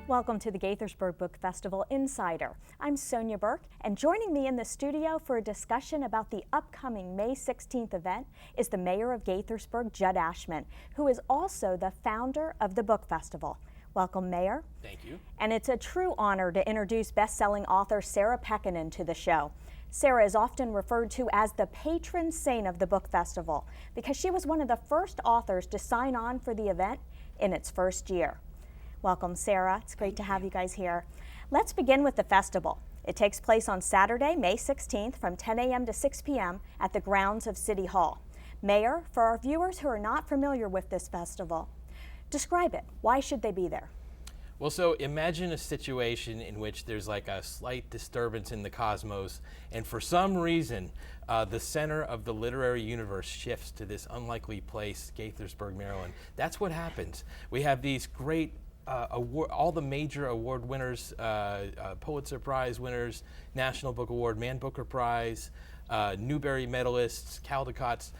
Welcome to the Gaithersburg Book Festival Insider. I'm Sonya Burke, and joining me in the studio for a discussion about the upcoming May 16th event is the mayor of Gaithersburg, Judd Ashman, who is also the founder of the book festival. Welcome, Mayor. Thank you. And it's a true honor to introduce best-selling author Sarah Pekkanen to the show. Sarah is often referred to as the patron saint of the book festival because she was one of the first authors to sign on for the event in its first year. Welcome, Sarah. It's great to have you guys here. Let's begin with the festival. It takes place on Saturday, May 16th from 10 a.m. to 6 p.m. at the grounds of City Hall. Mayor, for our viewers who are not familiar with this festival, describe it. Why should they be there? Well, so imagine a situation in which there's like a slight disturbance in the cosmos, and for some reason, the center of the literary universe shifts to this unlikely place, Gaithersburg, Maryland. That's what happens. We have these great all the major award winners, Pulitzer Prize winners, National Book Award, Man Booker Prize, Newbery medalists, Caldecott's,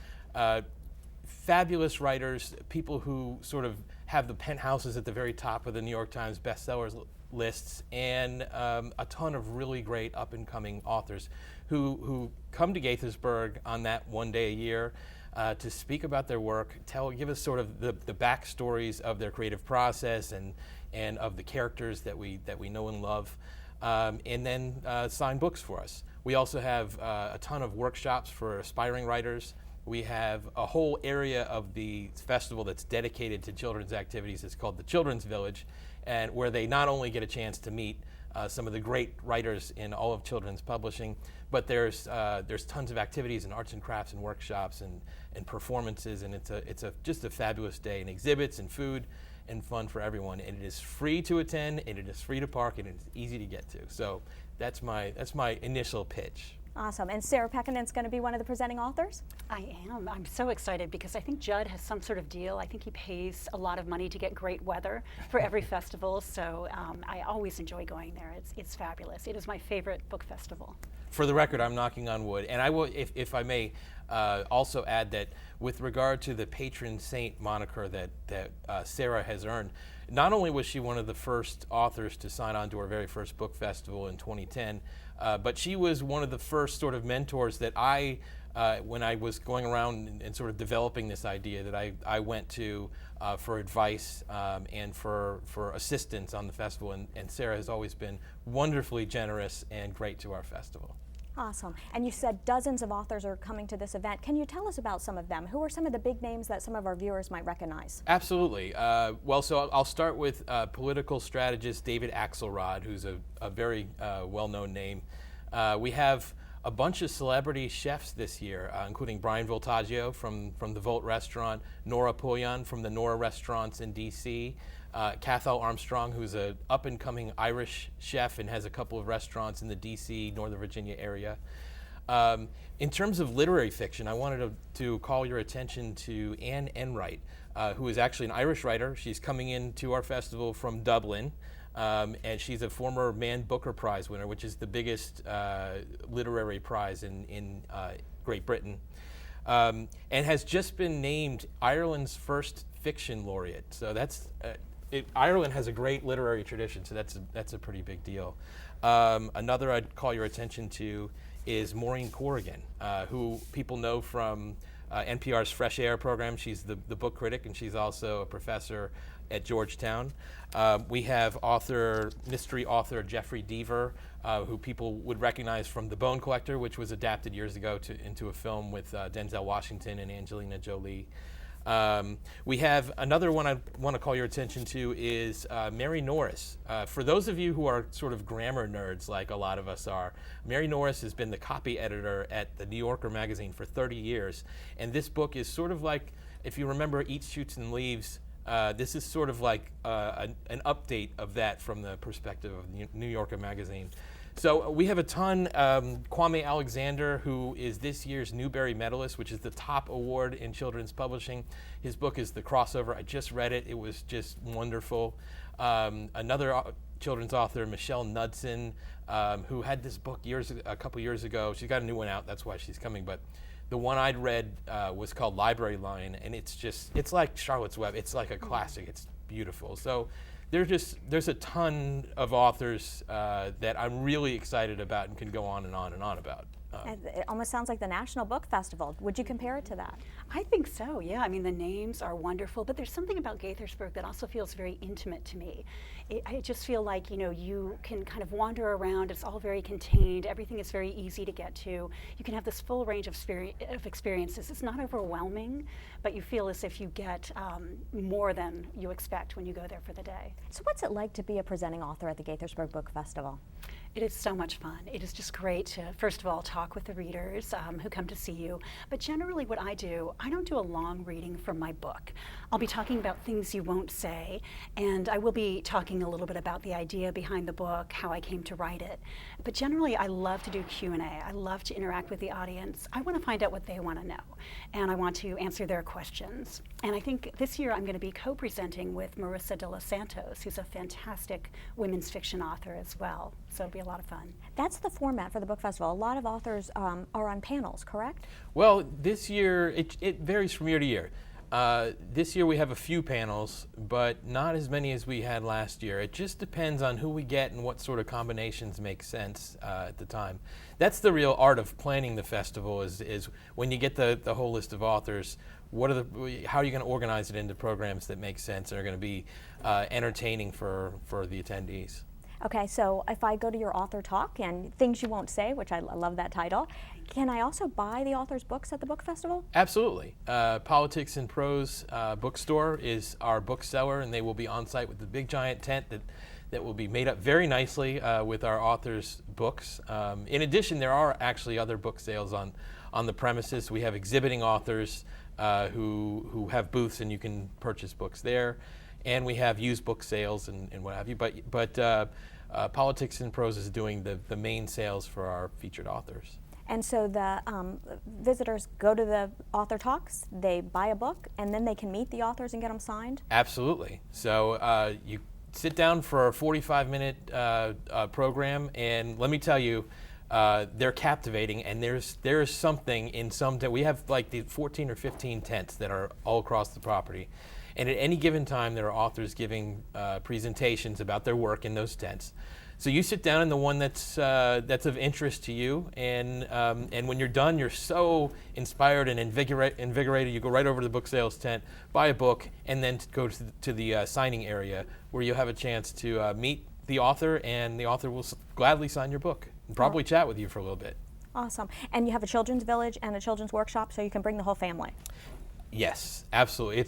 fabulous writers, people who sort of have the penthouses at the very top of the New York Times bestsellers lists, and a ton of really great up-and-coming authors who come to Gaithersburg on that one day a year to speak about their work, give us sort of the backstories of their creative process and of the characters that we know and love, and then sign books for us. We also have a ton of workshops for aspiring writers. We have a whole area of the festival that's dedicated to children's activities. It's called the Children's Village, and where they not only get a chance to meet some of the great writers in all of children's publishing, but there's tons of activities and arts and crafts and workshops and performances, and it's just a fabulous day, and exhibits and food and fun for everyone. And it is free to attend, and it is free to park, and it's easy to get to. So that's my initial pitch. Awesome. And Sarah Pekkanen's going to be one of the presenting authors? I am. I'm so excited because I think Judd has some sort of deal. I think he pays a lot of money to get great weather for every festival, so I always enjoy going there. It's fabulous. It is my favorite book festival. For the record, I'm knocking on wood, and I will, if I may, also add that with regard to the patron saint moniker that Sarah has earned, not only was she one of the first authors to sign on to our very first book festival in 2010, but she was one of the first sort of mentors that when I was going around and sort of developing this idea, that I went to for advice and for assistance on the festival, and Sarah has always been wonderfully generous and great to our festival. Awesome. And you said dozens of authors are coming to this event. Can you tell us about some of them? Who are some of the big names that some of our viewers might recognize? Absolutely. Well, so I'll start with political strategist David Axelrod, who's a very well-known name. We have a bunch of celebrity chefs this year, including Brian Voltaggio from the Volt Restaurant, Nora Pullion from the Nora Restaurants in D.C., Cathal Armstrong, who's an up-and-coming Irish chef and has a couple of restaurants in the D.C., Northern Virginia area. In terms of literary fiction, I wanted to call your attention to Anne Enright, who is actually an Irish writer. She's coming into our festival from Dublin, and she's a former Man Booker Prize winner, which is the biggest literary prize in Great Britain, and has just been named Ireland's first fiction laureate. So that's Ireland has a great literary tradition, so that's a pretty big deal. Another I'd call your attention to is Maureen Corrigan, who people know from NPR's Fresh Air program. She's the book critic, and she's also a professor at Georgetown. We have mystery author Jeffrey Deaver, who people would recognize from The Bone Collector, which was adapted years ago into a film with Denzel Washington and Angelina Jolie. We have another one I want to call your attention to is Mary Norris. For those of you who are sort of grammar nerds like a lot of us are, Mary Norris has been the copy editor at the New Yorker magazine for 30 years. And this book is sort of like, if you remember Eats, Shoots, and Leaves, this is sort of like an update of that from the perspective of New Yorker magazine. So we have a ton. Kwame Alexander, who is this year's Newbery medalist, which is the top award in children's publishing. His book is The Crossover. I just read it. It was just wonderful. Another children's author, Michelle Knudsen, who had this book a couple years ago. She's got a new one out. That's why she's coming. But the one I'd read was called Library Line, and it's like Charlotte's Web. It's like a classic. It's beautiful. So there's a ton of authors that I'm really excited about and can go on and on and on about. It almost sounds like the National Book Festival. Would you compare it to that? I think so, yeah. I mean, the names are wonderful, but there's something about Gaithersburg that also feels very intimate to me. I just feel like, you know, you can kind of wander around. It's all very contained. Everything is very easy to get to. You can have this full range of experiences. It's not overwhelming, but you feel as if you get more than you expect when you go there for the day. So what's it like to be a presenting author at the Gaithersburg Book Festival? It is so much fun. It is just great to, first of all, talk with the readers who come to see you. But generally what I don't do a long reading from my book. I'll be talking about things you won't say, and I will be talking a little bit about the idea behind the book, how I came to write it. But generally I love to do Q&A. I love to interact with the audience. I want to find out what they want to know, and I want to answer their questions. And I think this year I'm going to be co-presenting with Marissa de los Santos, who's a fantastic women's fiction author as well. So it'll be a lot of fun. That's the format for the book festival. A lot of authors are on panels, correct? Well, this year, it varies from year to year. This year we have a few panels, but not as many as we had last year. It just depends on who we get and what sort of combinations make sense at the time. That's the real art of planning the festival, is when you get the whole list of authors, how are you going to organize it into programs that make sense and are going to be entertaining for the attendees. Okay, so if I go to your author talk and Things You Won't Say, which I love that title, can I also buy the author's books at the book festival? Absolutely. Politics and Prose Bookstore is our bookseller, and they will be on site with the big giant tent that will be made up very nicely with our authors' books. In addition, there are actually other book sales on the premises. We have exhibiting authors who have booths, and you can purchase books there. And we have used book sales and what have you. But Politics and Prose is doing the main sales for our featured authors. And so the visitors go to the author talks, they buy a book, and then they can meet the authors and get them signed? Absolutely. So you sit down for a 45-minute program, and let me tell you, they're captivating, and there's something in some we have like the 14 or 15 tents that are all across the property. And at any given time, there are authors giving presentations about their work in those tents. So you sit down in the one that's of interest to you, and when you're done, you're so inspired and invigorated. You go right over to the book sales tent, buy a book, and then go to the signing area where you have a chance to meet the author, and the author will gladly sign your book and probably chat with you for a little bit. Awesome. And you have a children's village and a children's workshop, so you can bring the whole family. Yes, absolutely.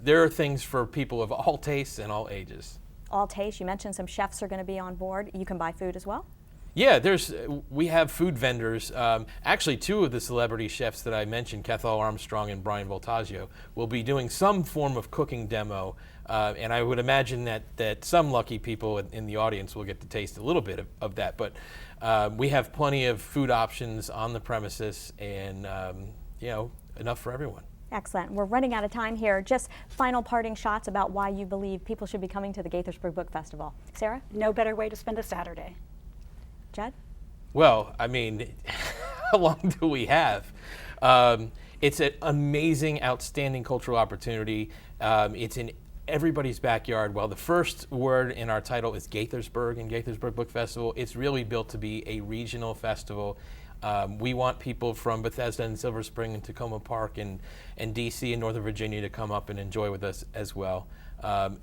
There are things for people of all tastes and all ages. All tastes. You mentioned some chefs are going to be on board. You can buy food as well? Yeah, we have food vendors. Actually, two of the celebrity chefs that I mentioned, Cathal Armstrong and Brian Voltaggio, will be doing some form of cooking demo. And I would imagine that some lucky people in the audience will get to taste a little bit of that. But we have plenty of food options on the premises, and enough for everyone. Excellent. We're running out of time here. Just final parting shots about why you believe people should be coming to the Gaithersburg Book Festival. Sarah? No better way to spend a Saturday. Judd? Well, I mean, how long do we have? It's an amazing, outstanding cultural opportunity. It's in everybody's backyard. Well, the first word in our title is Gaithersburg and Gaithersburg Book Festival. It's really built to be a regional festival. We want people from Bethesda and Silver Spring and Tacoma Park and DC and Northern Virginia to come up and enjoy with us as well.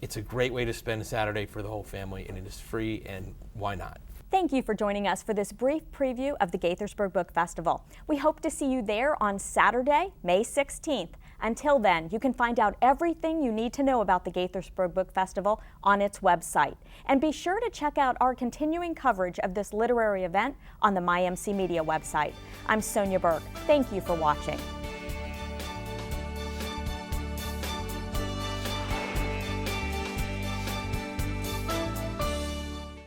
It's a great way to spend a Saturday for the whole family, and it is free, and why not? Thank you for joining us for this brief preview of the Gaithersburg Book Festival. We hope to see you there on Saturday, May 16th. Until then, you can find out everything you need to know about the Gaithersburg Book Festival on its website. And be sure to check out our continuing coverage of this literary event on the MyMCMedia website. I'm Sonya Burke. Thank you for watching.